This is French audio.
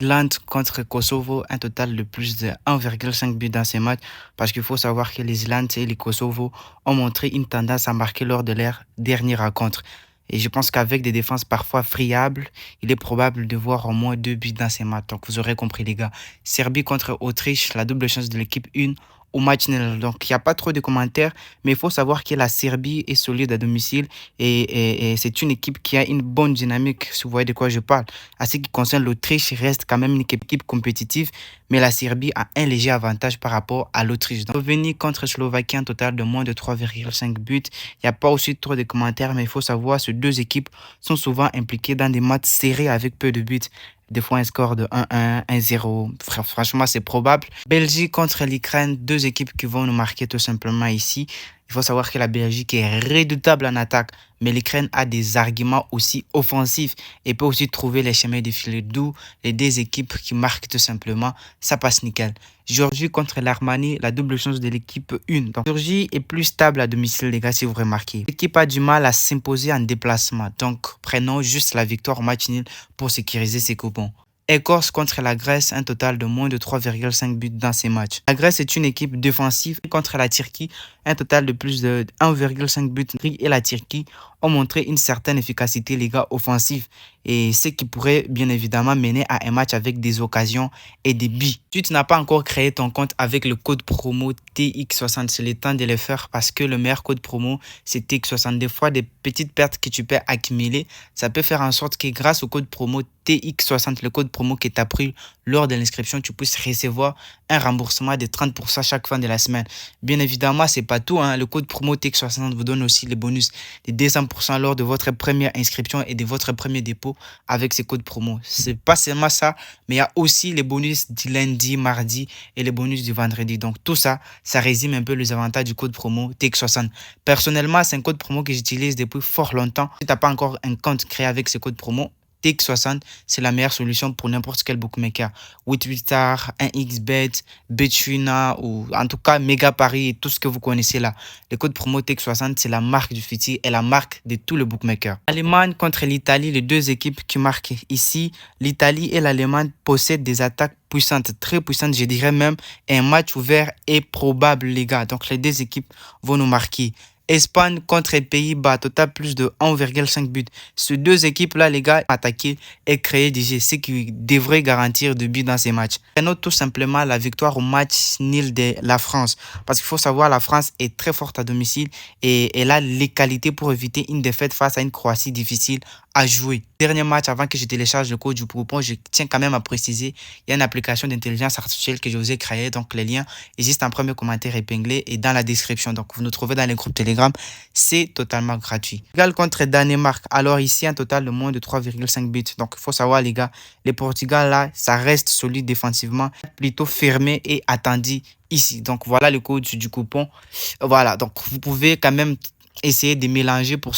Irlande contre Kosovo, un total de plus de 1,5 but dans ces matchs, parce qu'il faut savoir que les Islandes et les Kosovo ont montré une tendance à marquer lors de leur dernier rencontre. Et je pense qu'avec des défenses parfois friables, il est probable de voir au moins 2 buts dans ces matchs. Donc vous aurez compris les gars. Serbie contre Autriche, la double chance de l'équipe 1 au match nul. Donc il n'y a pas trop de commentaires, mais il faut savoir que la Serbie est solide à domicile et c'est une équipe qui a une bonne dynamique, si vous voyez de quoi je parle. À ce qui concerne l'Autriche, reste quand même une équipe compétitive, mais la Serbie a un léger avantage par rapport à l'Autriche. Donc, Slovénie contre Slovaquie, un total de moins de 3,5 buts. Il n'y a pas aussi trop de commentaires, mais il faut savoir que ces deux équipes sont souvent impliquées dans des matchs serrés avec peu de buts. Des fois, un score de 1-1, 1-0. Franchement, c'est probable. Belgique contre l'Ukraine, deux équipes qui vont nous marquer tout simplement ici. Il faut savoir que la Belgique est redoutable en attaque, mais l'Ukraine a des arguments aussi offensifs et peut aussi trouver les chemins de filet, d'où les deux équipes qui marquent tout simplement, ça passe nickel. Géorgie contre l'Arménie, la double chance de l'équipe 1. Donc, Géorgie est plus stable à domicile, les gars, si vous remarquez. L'équipe a du mal à s'imposer en déplacement, donc prenons juste la victoire au match nul pour sécuriser ses coupons. Écosse contre la Grèce, un total de moins de 3,5 buts dans ces matchs. La Grèce est une équipe défensive contre la Turquie, un total de plus de 1,5 buts. Et la Turquie ont montré une certaine efficacité, les gars, offensive. Et ce qui pourrait bien évidemment mener à un match avec des occasions et des buts. Si tu n'as pas encore créé ton compte avec le code promo TX60, c'est le temps de le faire parce que le meilleur code promo, c'est TX60. Des fois, des petites pertes que tu peux accumuler, ça peut faire en sorte que grâce au code promo TX60, le code promo que tu as pris lors de l'inscription, tu puisses recevoir un remboursement de 30% chaque fin de la semaine. Bien évidemment, c'est pas tout, hein. Le code promo TX60 vous donne aussi les bonus de 200% lors de votre première inscription et de votre premier dépôt avec ces codes promo. C'est pas seulement ça, mais il y a aussi les bonus du lundi, mardi et les bonus du vendredi. Donc tout ça, ça résume un peu les avantages du code promo TX60. Personnellement, c'est un code promo que j'utilise depuis fort longtemps. Si tu n'as pas encore un compte créé avec ce code promo, TX60, c'est la meilleure solution pour n'importe quel bookmaker. 88star, 1xBet, Betwina ou en tout cas Mega Paris et tout ce que vous connaissez là. Le code promo TX60, c'est la marque du futur et la marque de tous les bookmakers. L'Allemagne contre l'Italie, les deux équipes qui marquent ici. L'Italie et l'Allemagne possèdent des attaques puissantes, très puissantes, je dirais même. Un match ouvert est probable, les gars. Donc les deux équipes vont nous marquer. Espagne contre les Pays-Bas, total plus de 1,5 buts. Ces deux équipes-là, les gars, attaquer et créer des jeux, ce qui devrait garantir de buts dans ces matchs. Et note tout simplement la victoire au match nul de la France. Parce qu'il faut savoir, la France est très forte à domicile et elle a les qualités pour éviter une défaite face à une Croatie difficile à jouer. Dernier match, avant que je télécharge le code du coupon, je tiens quand même à préciser, il y a une application d'intelligence artificielle que je vous ai créée, donc les liens existent en premier commentaire épinglé et dans la description. Donc vous nous trouvez dans les groupes Telegram, c'est totalement gratuit. Portugal contre Danemark, alors ici un total de moins de 3,5 buts. Donc il faut savoir les gars, les Portugal là, ça reste solide défensivement, plutôt fermé et attendu ici. Donc voilà le code du coupon. Voilà, donc vous pouvez quand même essayer de mélanger pour